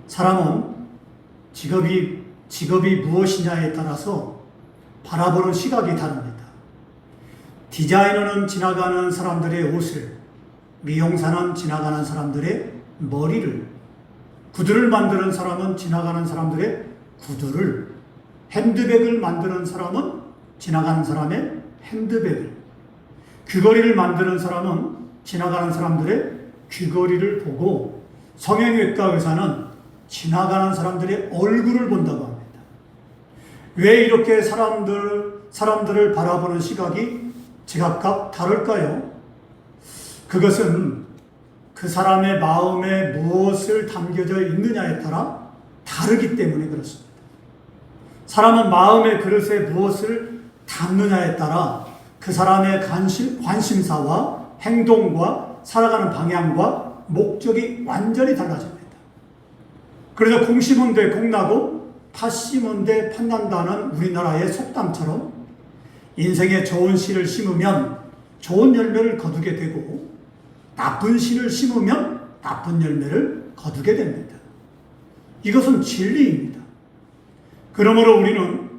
사람은 직업이 무엇이냐에 따라서 바라보는 시각이 다릅니다. 디자이너는 지나가는 사람들의 옷을, 미용사는 지나가는 사람들의 머리를, 구두를 만드는 사람은 지나가는 사람들의 구두를, 핸드백을 만드는 사람은 지나가는 사람의 핸드백을, 귀걸이를 만드는 사람은 지나가는 사람들의 귀걸이를 보고, 성형외과 의사는 지나가는 사람들의 얼굴을 본다고 합니다. 왜 이렇게 사람들을 바라보는 시각이 제각각 다를까요? 그것은 그 사람의 마음에 무엇을 담겨져 있느냐에 따라 다르기 때문에 그렇습니다. 사람은 마음의 그릇에 무엇을 담느냐에 따라 그 사람의 관심사와 행동과 살아가는 방향과 목적이 완전히 달라집니다. 그래서 공 심은 데 공나고 팥 심은 데 팥난다는 우리나라의 속담처럼 인생에 좋은 씨를 심으면 좋은 열매를 거두게 되고 나쁜 씨를 심으면 나쁜 열매를 거두게 됩니다. 이것은 진리입니다. 그러므로 우리는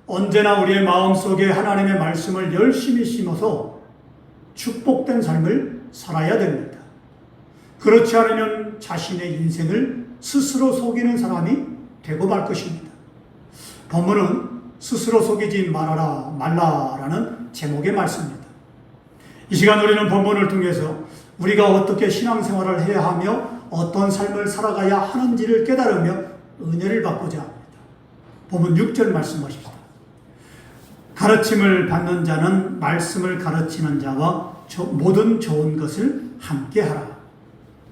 언제나 우리의 마음속에 하나님의 말씀을 열심히 심어서 축복된 삶을 살아야 됩니다. 그렇지 않으면 자신의 인생을 스스로 속이는 사람이 되고 말 것입니다. 본문은 스스로 속이지 말라라는 제목의 말씀입니다. 이 시간 우리는 본문을 통해서 우리가 어떻게 신앙생활을 해야 하며 어떤 삶을 살아가야 하는지를 깨달으며 은혜를 받고자 합니다. 본문 6절 말씀 보십시다. 가르침을 받는 자는 말씀을 가르치는 자와 모든 좋은 것을 함께 하라.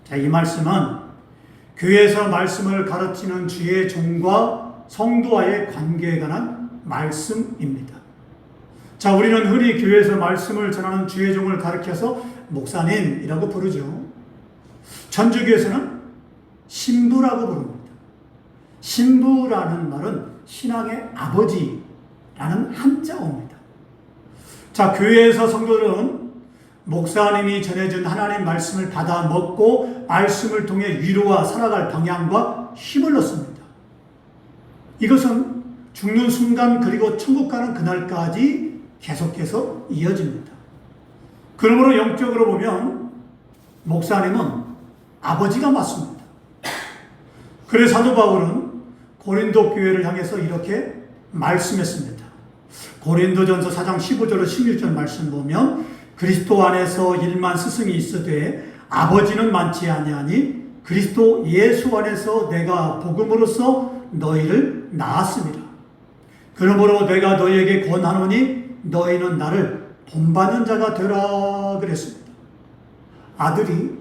자, 이 말씀은 교회에서 말씀을 가르치는 주의 종과 성도와의 관계에 관한 말씀입니다. 자, 우리는 흔히 교회에서 말씀을 전하는 주의 종을 가르쳐서 목사님이라고 부르죠. 천주교에서는 신부라고 부릅니다. 신부라는 말은 신앙의 아버지라는 한자어입니다. 자, 교회에서 성도들은 목사님이 전해준 하나님 말씀을 받아 먹고 말씀을 통해 위로와 살아갈 방향과 힘을 얻습니다. 이것은 죽는 순간 그리고 천국 가는 그날까지 계속해서 이어집니다. 그러므로 영적으로 보면 목사님은 아버지가 맞습니다. 그래서 사도 바울은 고린도 교회를 향해서 이렇게 말씀했습니다. 고린도전서 4장 15절로 16절 말씀 보면 그리스도 안에서 일만 스승이 있으되 아버지는 많지 아니하니 그리스도 예수 안에서 내가 복음으로써 너희를 낳았습니다. 그러므로 내가 너희에게 권하노니 너희는 나를 본받는 자가 되라 그랬습니다. 아들이,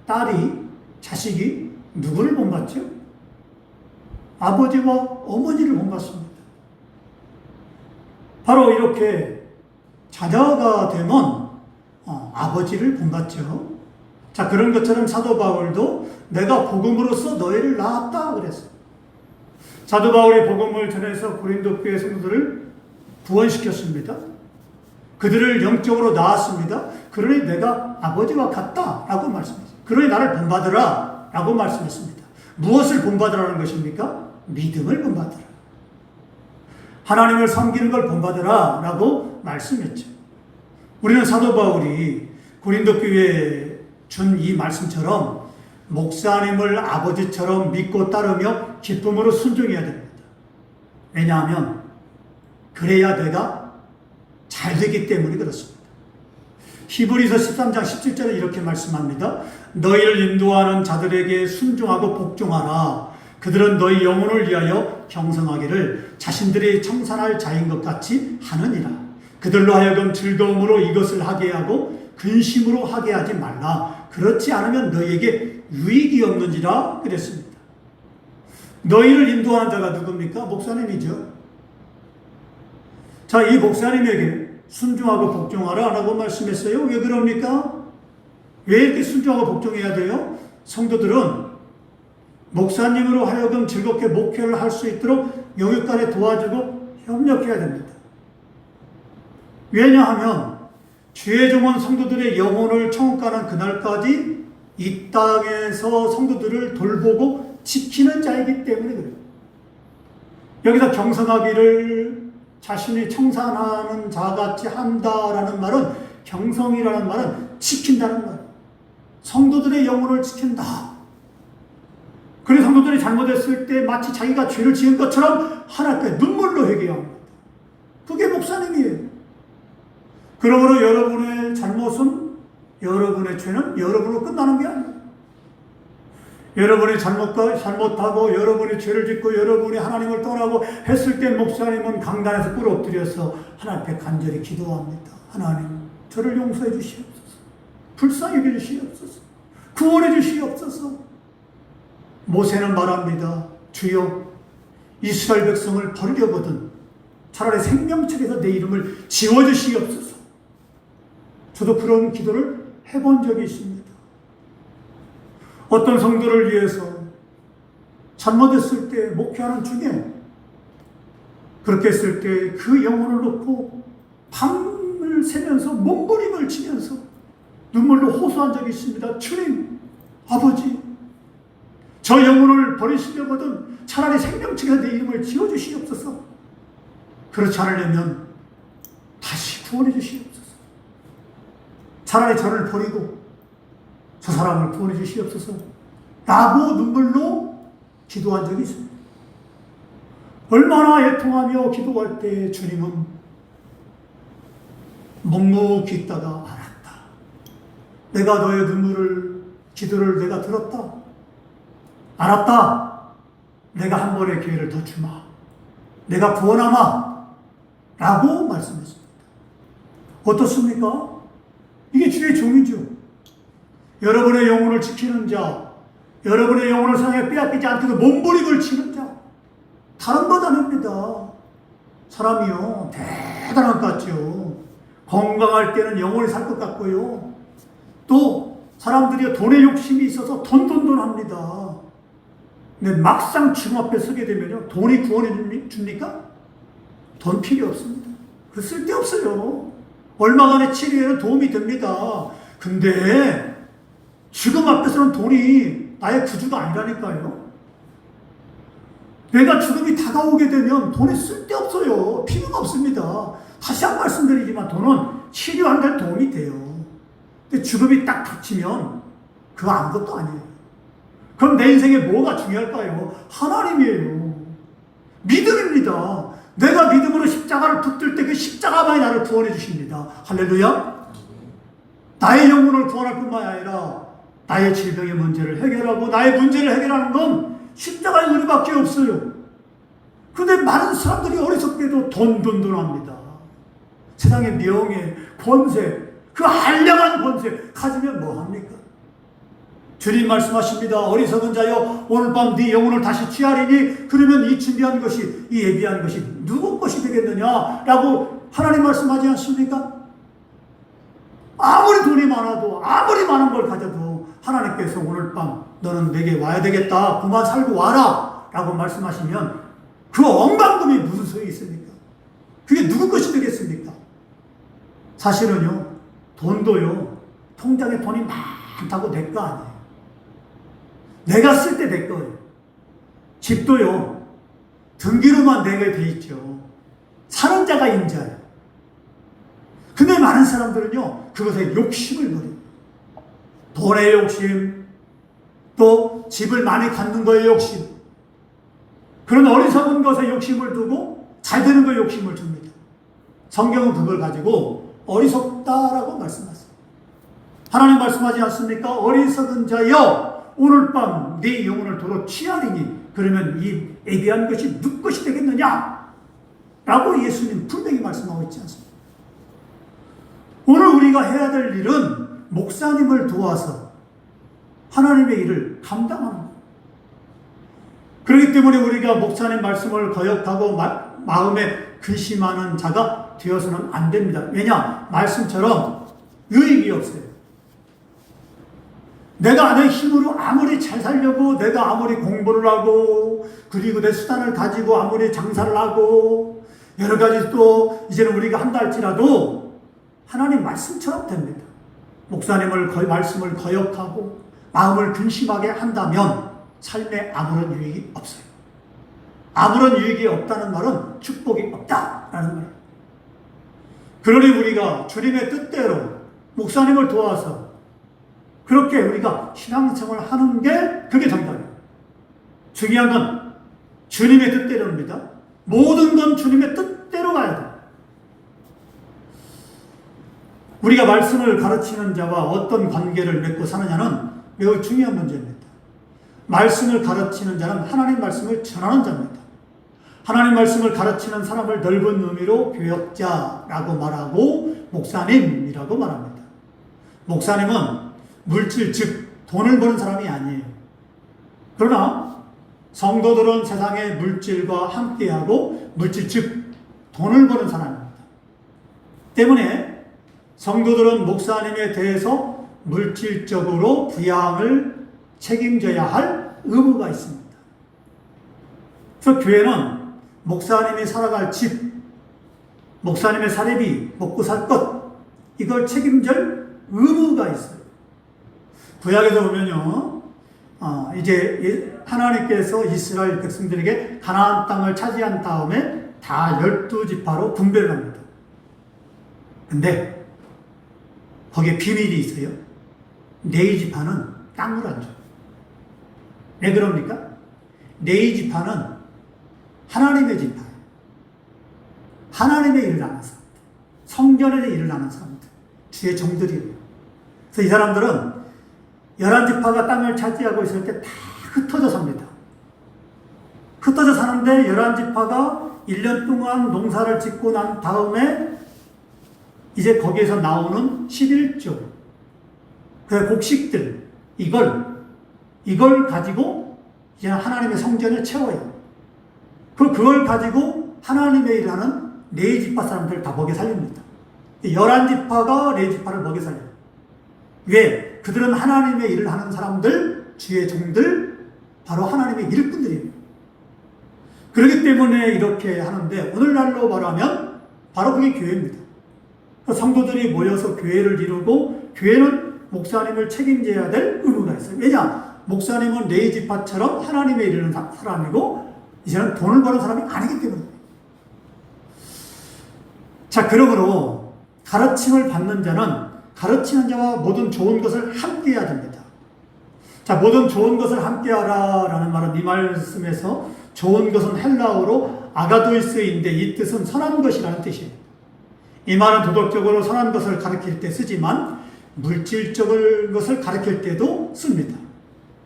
딸이, 자식이 누구를 본받죠? 아버지와 어머니를 본받습니다. 바로 이렇게 자녀가 되면 아버지를 본받죠. 자, 그런 것처럼 사도 바울도 내가 복음으로써 너희를 낳았다 그랬어요. 사도 바울이 복음을 전해서 고린도 교회 성도들을 구원시켰습니다. 그들을 영적으로 낳았습니다. 그러니 내가 아버지와 같다라고 말씀했어요. 그러니 나를 본받으라라고 말씀했습니다. 무엇을 본받으라는 것입니까? 믿음을 본받으라. 하나님을 섬기는 걸 본받으라라고 말씀했죠. 우리는 사도 바울이 고린도 교회에 준 이 말씀처럼 목사님을 아버지처럼 믿고 따르며 기쁨으로 순종해야 됩니다. 왜냐하면 그래야 내가 잘 되기 때문에 그렇습니다. 히브리서 13장 17절에 이렇게 말씀합니다. 너희를 인도하는 자들에게 순종하고 복종하라. 그들은 너희 영혼을 위하여 경성하기를 자신들이 청산할 자인 것 같이 하느니라. 그들로 하여금 즐거움으로 이것을 하게 하고 근심으로 하게 하지 말라. 그렇지 않으면 너희에게 유익이 없는지라 그랬습니다. 너희를 인도하는 자가 누굽니까? 목사님이죠. 자, 이 목사님에게 순종하고 복종하라 라고 말씀했어요. 왜 그럽니까? 왜 이렇게 순종하고 복종해야 돼요? 성도들은 목사님으로 하여금 즐겁게 목회를 할 수 있도록 영육간에 도와주고 협력해야 됩니다. 왜냐하면 주의 종은 성도들의 영혼을 천국 가는 그날까지 이 땅에서 성도들을 돌보고 지키는 자이기 때문에 그래요. 여기서 경성하기를 자신이 청산하는 자같이 한다라는 말은, 경성이라는 말은 지킨다는 말. 성도들의 영혼을 지킨다. 그래서 성도들이 잘못했을 때 마치 자기가 죄를 지은 것처럼 하나님께 눈물로 회개합니다. 그게 목사님이에요. 그러므로 여러분의 잘못은, 여러분의 죄는 여러분으로 끝나는 게 아니에요. 여러분이 잘못하고 여러분이 죄를 짓고 여러분이 하나님을 떠나고 했을 때 목사님은 강단에서 꿇어 엎드려서 하나님 앞에 간절히 기도합니다. 하나님, 저를 용서해 주시옵소서. 불쌍히 여겨 주시옵소서. 구원해 주시옵소서. 모세는 말합니다. 주여, 이스라엘 백성을 버리려거든 차라리 생명책에서 내 이름을 지워주시옵소서. 저도 그런 기도를 해본 적이 있습니다. 어떤 성도를 위해서 잘못했을 때 목회하는 중에 그렇게 했을 때 그 영혼을 놓고 밤을 새면서 몸부림을 치면서 눈물로 호소한 적이 있습니다. 주님, 아버지, 저 영혼을 버리시려거든 차라리 생명책에 내 이름을 지어주시옵소서. 그렇지 않으려면 다시 구원해 주시옵소서. 차라리 저를 버리고 저 사람을 구원해 주시옵소서 라고 눈물로 기도한 적이 있습니다. 얼마나 애통하며 기도할 때 주님은 묵묵히 있다가 알았다. 내가 너의 눈물을, 기도를 내가 들었다. 알았다. 내가 한 번의 기회를 더 주마. 내가 구원하마. 라고 말씀했습니다. 어떻습니까? 이게 주의 종이죠. 여러분의 영혼을 지키는 자, 여러분의 영혼을 세상에 빼앗기지 않도록 몸부림을 치는 자, 다른 것 아닙니다. 사람이요, 대단한 것 같죠. 건강할 때는 영원히 살 것 같고요. 또 사람들이 돈에 욕심이 있어서 돈 합니다. 근데 막상 죽음 앞에 서게 되면요, 돈이 구원해 줍니까? 돈 필요 없습니다. 그 쓸데없어요. 얼마간의 치료에는 도움이 됩니다. 근데 죽음 앞에서는 돈이 나의 구주가 아니라니까요. 내가 죽음이 다가오게 되면 돈이 쓸데없어요. 필요가 없습니다. 다시 한 번 말씀드리지만 돈은 치료하는 데 도움이 돼요. 근데 죽음이 딱 닥치면 그거 아무것도 아니에요. 그럼 내 인생에 뭐가 중요할까요? 하나님이에요. 믿음입니다. 내가 믿음으로 십자가를 붙들 때 그 십자가만이 나를 구원해 주십니다. 할렐루야. 나의 영혼을 구원할 뿐만 아니라 나의 질병의 문제를 해결하고 나의 문제를 해결하는 건 십자가의 은혜밖에 없어요. 그런데 많은 사람들이 어리석게도 돈 합니다. 세상의 명예, 권세, 그 한량한 권세 가지면 뭐합니까? 주님 말씀하십니다. 어리석은 자여, 오늘 밤 네 영혼을 다시 취하리니 그러면 이 준비한 것이, 이 예비한 것이 누구 것이 되겠느냐 라고 하나님 말씀하지 않습니까? 아무리 돈이 많아도, 아무리 많은 걸 가져도 하나님께서 오늘 밤 너는 내게 와야 되겠다, 그만 살고 와라 라고 말씀하시면 그 억만금이 무슨 소용이 있습니까? 그게 누구 것이 되겠습니까? 사실은요, 돈도요, 통장에 돈이 많다고 내 거 아니에요. 내가 쓸 때 내 거예요. 집도요, 등기로만 내게 돼 있죠. 사는 자가 임자예요. 근데 많은 사람들은요, 그것에 욕심을 부려요. 돈의 욕심, 또 집을 많이 갖는 거에 욕심, 그런 어리석은 것에 욕심을 두고 잘 되는 거에 욕심을 줍니다. 성경은 그걸 가지고 어리석다라고 말씀하세요. 하나님 말씀하지 않습니까? 어리석은 자여, 오늘 밤 네 영혼을 도로 취하리니 그러면 이 예비한 것이 누구 것이 되겠느냐? 라고 예수님 분명히 말씀하고 있지 않습니까? 오늘 우리가 해야 될 일은 목사님을 도와서 하나님의 일을 감당하는 거예요. 그렇기 때문에 우리가 목사님 말씀을 거역하고 마음에 근심하는 자가 되어서는 안 됩니다. 왜냐? 말씀처럼 유익이 없어요. 내가 내 힘으로 아무리 잘 살려고, 내가 아무리 공부를 하고, 그리고 내 수단을 가지고 아무리 장사를 하고, 여러 가지 또 이제는 우리가 한다 할지라도 하나님 말씀처럼 됩니다. 목사님을 말씀을 거역하고 마음을 근심하게 한다면 삶에 아무런 유익이 없어요. 아무런 유익이 없다는 말은 축복이 없다라는 말이에요. 그러니 우리가 주님의 뜻대로 목사님을 도와서 그렇게 우리가 신앙생활을 하는 게 그게 정답이에요. 중요한 건 주님의 뜻대로입니다. 모든 건 주님의 뜻대로 가야 돼요. 우리가 말씀을 가르치는 자와 어떤 관계를 맺고 사느냐는 매우 중요한 문제입니다. 말씀을 가르치는 자는 하나님 말씀을 전하는 자입니다. 하나님 말씀을 가르치는 사람을 넓은 의미로 교역자라고 말하고 목사님이라고 말합니다. 목사님은 물질 즉 돈을 버는 사람이 아니에요. 그러나 성도들은 세상의 물질과 함께하고 물질 즉 돈을 버는 사람입니다. 때문에 성도들은 목사님에 대해서 물질적으로 부양을 책임져야 할 의무가 있습니다. 그래서 교회는 목사님이 살아갈 집, 목사님의 사례비, 먹고 살 것, 이걸 책임질 의무가 있어요. 구약에서 보면요, 이제 하나님께서 이스라엘 백성들에게 가나안 땅을 차지한 다음에 다 12지파로 분배를 합니다. 근데 거기에 비밀이 있어요. 4지파는 땅을 안 줘요. 왜 그럽니까? 4지파는 하나님의 지파예요. 하나님의 일을 하는 사람들, 성전의 일을 하는 사람들, 주의 종들이에요. 그래서 이 사람들은 11지파가 땅을 차지하고 있을 때 다 흩어져 삽니다. 흩어져 사는데 11지파가 1년 동안 농사를 짓고 난 다음에 이제 거기에서 나오는 11조, 그 곡식들, 이걸 가지고 이제 하나님의 성전을 채워요. 그걸 가지고 하나님의 일을 하는 4지파 사람들을 다 먹여 살립니다. 11지파가 4지파를 먹여 살려요. 왜? 그들은 하나님의 일을 하는 사람들, 주의 종들, 바로 하나님의 일꾼들입니다. 그렇기 때문에 이렇게 하는데 오늘날로 말하면 바로 그게 교회입니다. 성도들이 모여서 교회를 이루고 교회는 목사님을 책임져야 될 의무가 있어요. 왜냐? 목사님은 4지파처럼 하나님의 일을 하는 사람이고 이제는 돈을 버는 사람이 아니기 때문에. 자, 그러므로 가르침을 받는 자는 가르치는 자와 모든 좋은 것을 함께 해야 됩니다. 자, 모든 좋은 것을 함께 하라라는 말은 이 말씀에서 좋은 것은 헬라어로 아가도이스인데 이 뜻은 선한 것이라는 뜻이에요. 이 말은 도덕적으로 선한 것을 가르칠 때 쓰지만 물질적인 것을 가르칠 때도 씁니다.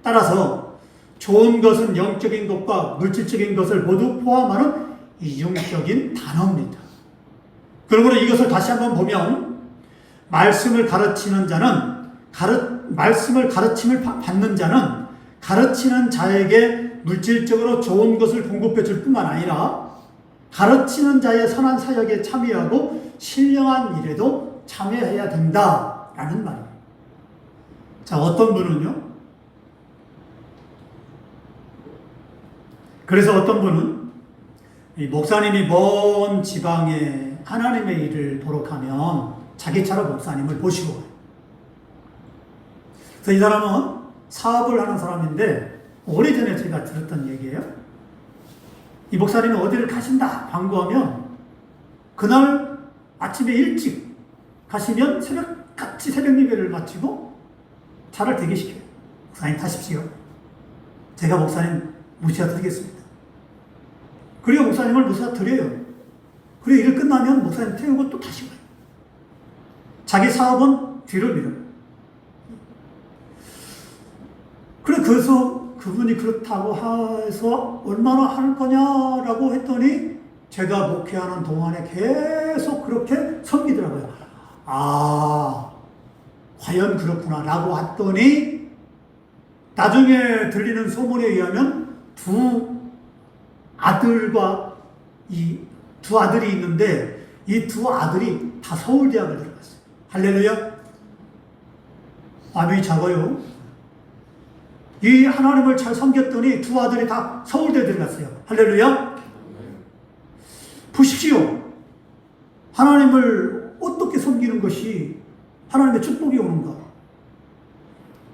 따라서 좋은 것은 영적인 것과 물질적인 것을 모두 포함하는 이중적인 단어입니다. 그러므로 이것을 다시 한번 보면 말씀을 가르치는 자는 말씀을 가르침을 받는 자는 가르치는 자에게 물질적으로 좋은 것을 공급해 줄 뿐만 아니라 가르치는 자의 선한 사역에 참여하고 신령한 일에도 참여해야 된다라는 말이에요. 자, 어떤 분은요? 그래서 어떤 분은 이 목사님이 먼 지방에 하나님의 일을 도록 하면 자기 차로 목사님을 모시고 가요. 그래서 이 사람은 사업을 하는 사람인데 오래전에 제가 들었던 얘기예요. 이 목사님이 어디를 가신다 광고하면 그날 아침에 일찍 가시면 같이 새벽 예배를 마치고 차를 대기시켜요. 목사님 타십시오. 제가 목사님 모셔 드리겠습니다. 그리고 목사님을 모셔 드려요. 그리고 일 끝나면 목사님 태우고 또 다시 가요. 자기 사업은 뒤로 밀어요. 그래서 그분이 그렇다고 해서 얼마나 할 거냐라고 했더니 제가 목회하는 동안에 계속 그렇게 섬기더라고요. 아, 과연 그렇구나라고 했더니 나중에 들리는 소문에 의하면 두 아들이 있는데 이 두 아들이 다 서울대학을 들어갔어요. 할렐루야. 아멘이 작아요. 이 하나님을 잘 섬겼더니 두 아들이 다 서울대 들어갔어요. 할렐루야. 보십시오. 하나님을 어떻게 섬기는 것이 하나님의 축복이 오는가.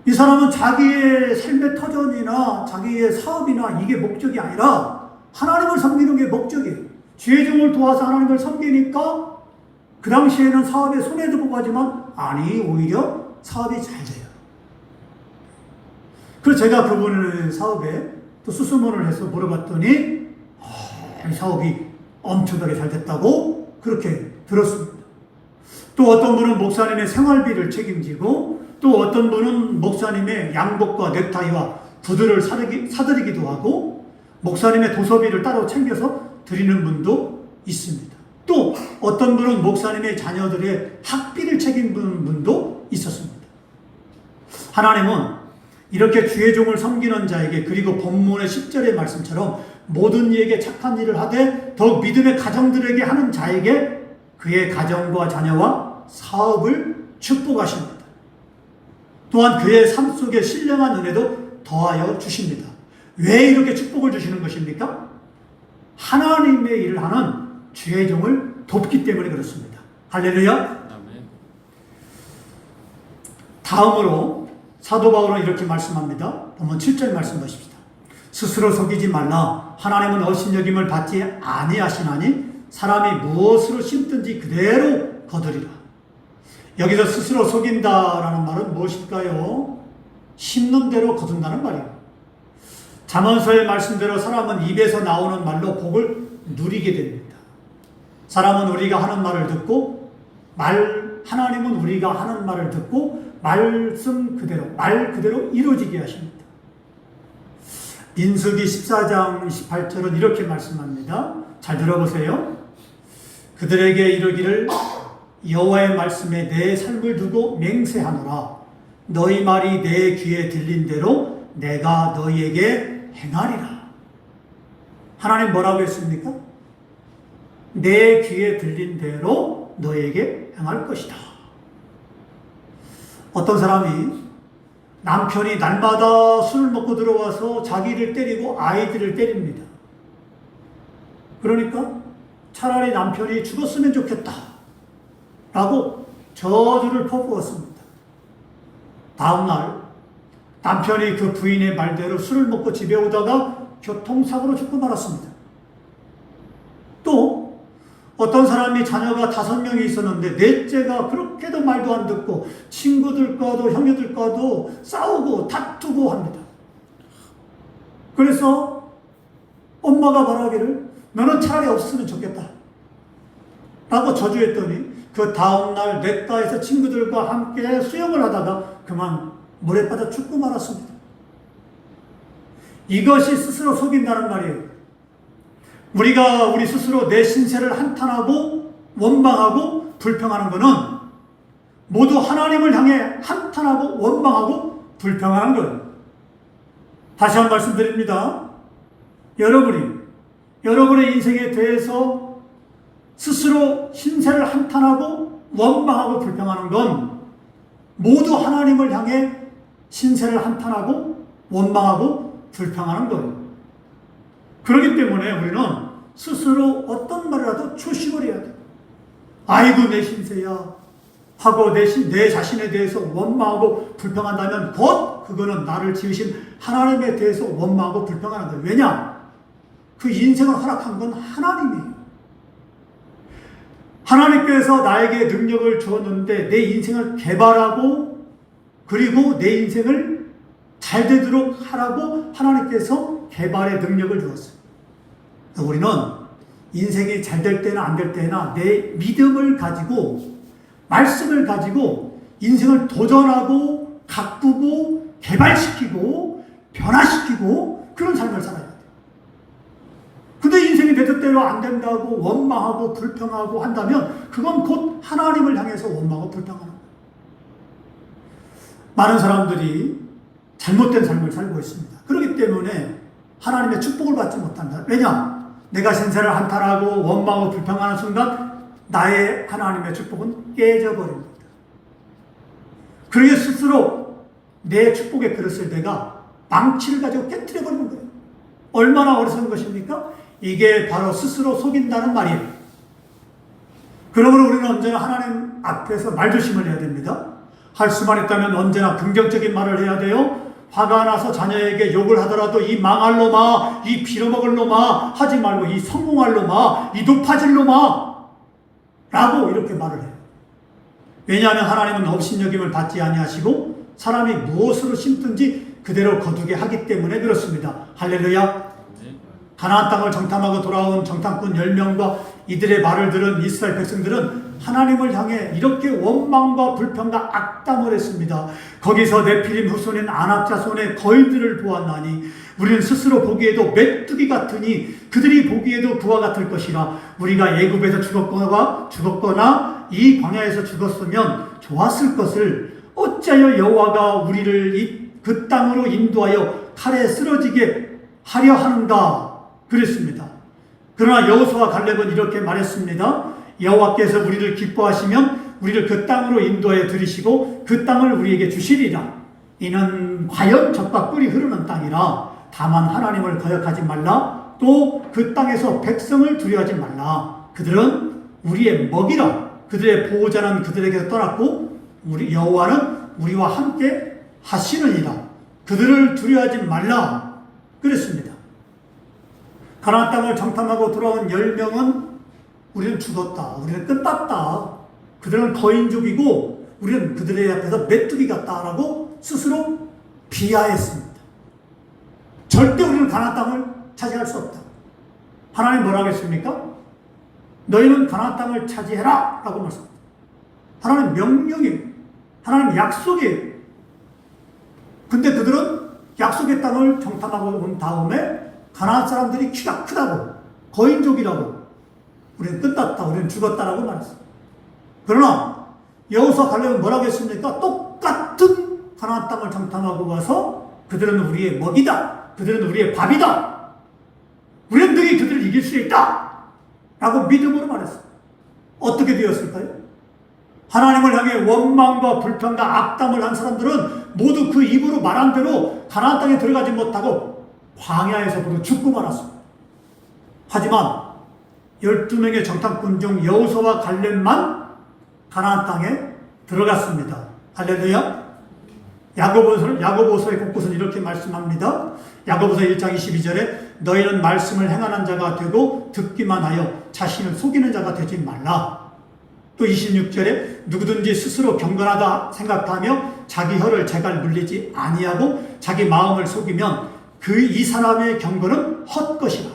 이 사람은 자기의 삶의 터전이나 자기의 사업이나 이게 목적이 아니라 하나님을 섬기는 게 목적이에요. 죄종을 도와서 하나님을 섬기니까 그 당시에는 사업에 손해도 보고 하지만 아니 오히려 사업이 잘 돼요. 그래서 제가 그분의 사업에 또 수소문을 해서 물어봤더니 이 사업이 엄청나게 잘 됐다고 그렇게 들었습니다. 또 어떤 분은 목사님의 생활비를 책임지고 또 어떤 분은 목사님의 양복과 넥타이와 구두를 사드리기도 하고 목사님의 도서비를 따로 챙겨서 드리는 분도 있습니다. 또 어떤 분은 목사님의 자녀들의 학비를 책임지는 분도 있었습니다. 하나님은 이렇게 주의 종을 섬기는 자에게 그리고 본문의 10절의 말씀처럼 모든 이에게 착한 일을 하되 더욱 믿음의 가정들에게 하는 자에게 그의 가정과 자녀와 사업을 축복하십니다. 또한 그의 삶 속에 신령한 은혜도 더하여 주십니다. 왜 이렇게 축복을 주시는 것입니까? 하나님의 일을 하는 주의 종을 돕기 때문에 그렇습니다. 할렐루야. 아멘. 다음으로 사도 바울은 이렇게 말씀합니다. 본문 7절 말씀 보십시다. 스스로 속이지 말라. 하나님은 업신여김을 받지 아니하시나니 사람이 무엇으로 심든지 그대로 거두리라. 여기서 스스로 속인다라는 말은 무엇일까요? 심는 대로 거둔다는 말이에요. 잠언서의 말씀대로 사람은 입에서 나오는 말로 복을 누리게 됩니다. 사람은 우리가 하는 말을 듣고 하나님은 우리가 하는 말을 듣고 말씀 그대로 말 그대로 이루어지게 하십니다. 민수기 14장 28절은 이렇게 말씀합니다. 잘 들어보세요. 그들에게 이르기를 여호와의 말씀에 내 삶을 두고 맹세하노라. 너희 말이 내 귀에 들린 대로 내가 너희에게 행하리라. 하나님 뭐라고 했습니까? 내 귀에 들린 대로 너희에게 행할 것이다. 어떤 사람이 남편이 날마다 술을 먹고 들어와서 자기를 때리고 아이들을 때립니다. 그러니까 차라리 남편이 죽었으면 좋겠다 라고 저주를 퍼부었습니다. 다음날 남편이 그 부인의 말대로 술을 먹고 집에 오다가 교통사고로 죽고 말았습니다. 또 어떤 사람이 자녀가 5명이 있었는데 넷째가 그렇게도 말도 안 듣고 친구들과도 형제들과도 싸우고 다투고 합니다. 그래서 엄마가 말하기를 너는 차라리 없으면 좋겠다 라고 저주했더니 그 다음날 냇가에서 친구들과 함께 수영을 하다가 그만 물에 빠져 죽고 말았습니다. 이것이 스스로 속인다는 말이에요. 우리가 우리 스스로 내 신세를 한탄하고 원망하고 불평하는 것은 모두 하나님을 향해 한탄하고 원망하고 불평하는 거예요. 다시 한 번 말씀드립니다. 여러분의 인생에 대해서 스스로 신세를 한탄하고 원망하고 불평하는 건 모두 하나님을 향해 신세를 한탄하고 원망하고 불평하는 거예요. 그렇기 때문에 우리는 스스로 어떤 말이라도 조심을 해야 돼요. 아이고 내 신세야 하고 내 자신에 대해서 원망하고 불평한다면 곧 그거는 나를 지으신 하나님에 대해서 원망하고 불평하는 거예요. 왜냐? 그 인생을 허락한 건 하나님이에요. 하나님께서 나에게 능력을 주었는데 내 인생을 개발하고 그리고 내 인생을 잘 되도록 하라고 하나님께서 개발의 능력을 주었어요. 우리는 인생이 잘 될 때나 안 될 때나 내 믿음을 가지고 말씀을 가지고 인생을 도전하고 가꾸고 개발시키고 변화시키고 그런 삶을 살아야 돼요. 근데 인생이 내 뜻대로 안 된다고 원망하고 불평하고 한다면 그건 곧 하나님을 향해서 원망하고 불평하는 거예요. 많은 사람들이 잘못된 삶을 살고 있습니다. 그렇기 때문에 하나님의 축복을 받지 못한다. 왜냐? 내가 신세를 한탄하고 원망하고 불평하는 순간 나의 하나님의 축복은 깨져버립니다. 그러게 스스로 내 축복의 그릇을 내가 망치를 가지고 깨뜨려버리는 거예요. 얼마나 어리석은 것입니까? 이게 바로 스스로 속인다는 말이에요. 그러므로 우리는 언제나 하나님 앞에서 말조심을 해야 됩니다. 할 수만 있다면 언제나 긍정적인 말을 해야 돼요. 화가 나서 자녀에게 욕을 하더라도 이 망할 놈아, 이 빌어먹을 놈아 하지 말고 이 성공할 놈아, 이 높아질 놈아 라고 이렇게 말을 해요. 왜냐하면 하나님은 업신여김을 받지 아니하시고 사람이 무엇으로 심든지 그대로 거두게 하기 때문에 그렇습니다. 할렐루야. 가나안 땅을 정탐하고 돌아온 정탐꾼 10명과 이들의 말을 들은 이스라엘 백성들은 하나님을 향해 이렇게 원망과 불평과 악담을 했습니다. 거기서 네피림 후손인 아낙 자손의 거인들을 보았나니 우리는 스스로 보기에도 메뚜기 같으니 그들이 보기에도 그와 같을 것이라. 우리가 애굽에서 죽었거나 이 광야에서 죽었으면 좋았을 것을 어찌하여 여호와가 우리를 그 땅으로 인도하여 칼에 쓰러지게 하려 하는가 그랬습니다. 그러나 여호수아와 갈렙은 이렇게 말했습니다. 여호와께서 우리를 기뻐하시면 우리를 그 땅으로 인도하여 들이시고 그 땅을 우리에게 주시리라. 이는 과연 젖과 꿀이 흐르는 땅이라. 다만 하나님을 거역하지 말라. 또 그 땅에서 백성을 두려워하지 말라. 그들은 우리의 먹이라. 그들의 보호자는 그들에게서 떠났고 우리 여호와는 우리와 함께 하시느니라. 그들을 두려워하지 말라 그랬습니다. 가나안 땅을 정탐하고 돌아온 10명은 우리는 죽었다. 우리는 끝났다. 그들은 거인족이고 우리는 그들의 앞에서 메뚜기 같다라고 스스로 비하했습니다. 절대 우리는 가나안 땅을 차지할 수 없다. 하나님 뭐라고 했습니까? 너희는 가나안 땅을 차지해라 라고 말씀합니다. 하나님 명령이에요. 하나님 약속이에요. 근데 그들은 약속의 땅을 정탐하고 온 다음에 가나안 사람들이 키가 크다고, 거인족이라고, 우리는 끝났다, 우리는 죽었다라고 말했습니다. 그러나 여호수아 갈렙은 뭐라고 했습니까? 똑같은 가나안 땅을 정탐하고 와서 그들은 우리의 먹이다, 그들은 우리의 밥이다, 우리는 능히 그들을 이길 수 있다 라고 믿음으로 말했습니다. 어떻게 되었을까요? 하나님을 향해 원망과 불평과 악담을 한 사람들은 모두 그 입으로 말한 대로 가나안 땅에 들어가지 못하고 광야에서 죽고 말았습니다. 하지만 12명의 정탐꾼 중 여호수아와 갈렙만 가나안 땅에 들어갔습니다. 할렐루야. 야고보서의 곳곳은 이렇게 말씀합니다. 야고보서 1장 22절에 너희는 말씀을 행하는 자가 되고 듣기만 하여 자신을 속이는 자가 되지 말라. 또 26절에 누구든지 스스로 경건하다 생각하며 자기 혀를 제갈 물리지 아니하고 자기 마음을 속이면 이 사람의 경건은 헛것이라.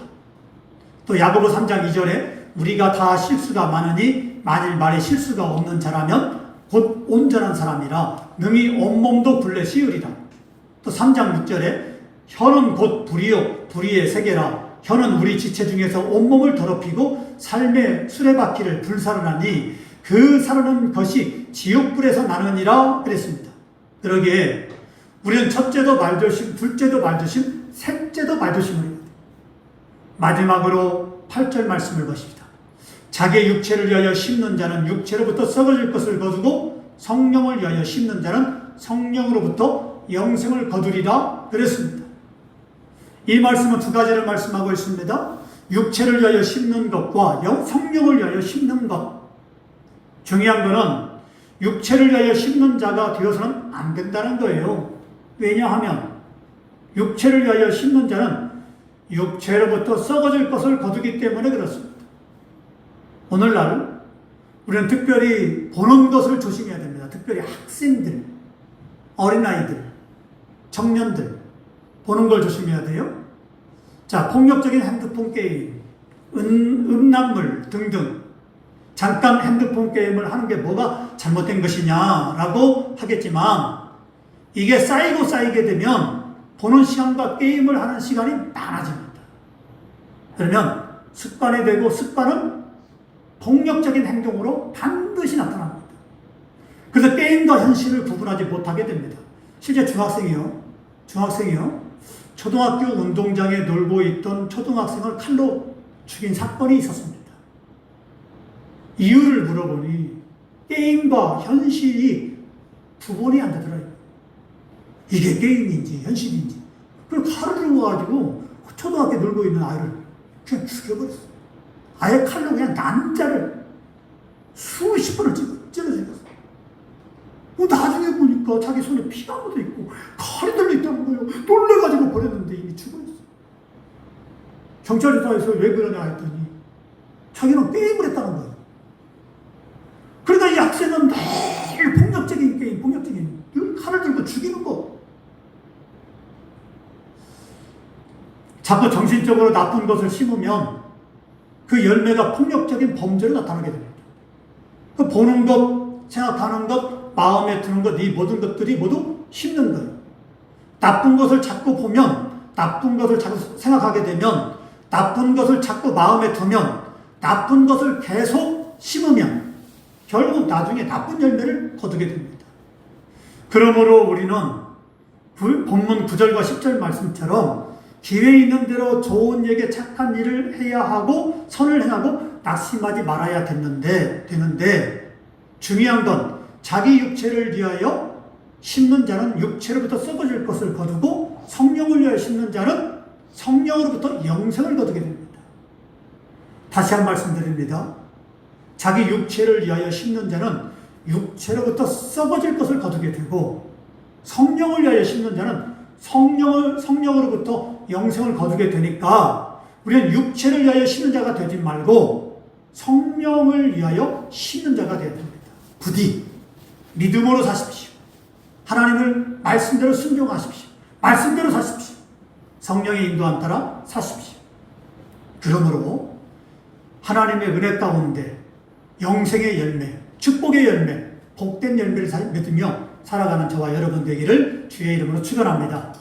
또 야고보 3장 2절에 우리가 다 실수가 많으니 만일 말에 실수가 없는 자라면 곧 온전한 사람이라 능히 온몸도 굴레 씌우리라. 또 3장 6절에 혀는 곧 불이요 불의의 세계라. 혀는 우리 지체 중에서 온몸을 더럽히고 삶의 수레바퀴를 불사르나니 그 사르는 것이 지옥불에서 나느니라 그랬습니다. 그러기에 우리는 첫째도 말조심, 둘째도 말조심, 셋째도 말조심을 해야 됩니다. 마지막으로 8절 말씀을 보십시다. 자기의 육체를 위하여 심는 자는 육체로부터 썩어질 것을 거두고 성령을 위하여 심는 자는 성령으로부터 영생을 거두리라 그랬습니다. 이 말씀은 두 가지를 말씀하고 있습니다. 육체를 위하여 심는 것과 성령을 위하여 심는 것. 중요한 것은 육체를 위하여 심는 자가 되어서는 안 된다는 거예요. 왜냐하면 육체를 위하여 심는 자는 육체로부터 썩어질 것을 거두기 때문에 그렇습니다. 오늘날 우리는 특별히 보는 것을 조심해야 됩니다. 특별히 학생들, 어린아이들, 청년들 보는 걸 조심해야 돼요. 자, 폭력적인 핸드폰 게임, 음란물 등등 잠깐 핸드폰 게임을 하는 게 뭐가 잘못된 것이냐라고 하겠지만 이게 쌓이게 되면 보는 시간과 게임을 하는 시간이 많아집니다. 그러면 습관이 되고 습관은 폭력적인 행동으로 반드시 나타납니다. 그래서 게임과 현실을 구분하지 못하게 됩니다. 실제 중학생이요. 초등학교 운동장에 놀고 있던 초등학생을 칼로 죽인 사건이 있었습니다. 이유를 물어보니 게임과 현실이 구분이 안 되더라고요. 이게 게임인지 현실인지. 그리고 칼을 들고 가지고 초등학교에 놀고 있는 아이를 그냥 죽여버렸어요. 아예 칼로 그냥 난자를 수십 번을 찔러 죽였어요. 나중에 보니까 자기 손에 피가 묻어 있고 칼이 들려 있다는 거예요. 놀래가지고 버렸는데 이미 죽어 있어. 경찰 조사에서 왜 그러냐 했더니 자기는 게임을 했다는 거예요. 그러니까 이 학생은 매일 폭력적인 게임, 폭력적인 칼을 들고 죽이는 거. 자꾸 정신적으로 나쁜 것을 심으면 그 열매가 폭력적인 범죄로 나타나게 됩니다. 그 보는 것, 생각하는 것, 마음에 드는 것, 이 모든 것들이 모두 심는 거예요. 나쁜 것을 자꾸 보면, 나쁜 것을 자꾸 생각하게 되면, 나쁜 것을 자꾸 마음에 두면, 나쁜 것을 계속 심으면 결국 나중에 나쁜 열매를 거두게 됩니다. 그러므로 우리는 본문 9절과 10절 말씀처럼 기회 있는 대로 좋은 얘기 착한 일을 해야 하고 선을 행하고 낙심하지 말아야 되는데 중요한 건 자기 육체를 위하여 심는 자는 육체로부터 썩어질 것을 거두고 성령을 위하여 심는 자는 성령으로부터 영생을 거두게 됩니다. 다시 한 말씀 드립니다. 자기 육체를 위하여 심는 자는 육체로부터 썩어질 것을 거두게 되고 성령을 위하여 심는 자는 성령으로부터 영생을 거두게 되니까 우리는 육체를 위하여 심는 자가 되지 말고 성령을 위하여 심는 자가 되어야 됩니다. 부디 믿음으로 사십시오. 하나님을 말씀대로 순종하십시오. 말씀대로 사십시오. 성령의 인도함 따라 사십시오. 그러므로 하나님의 은혜 가운데 영생의 열매, 축복의 열매, 복된 열매를 맺으며 살아가는 저와 여러분 되기를 주의 이름으로 축원합니다.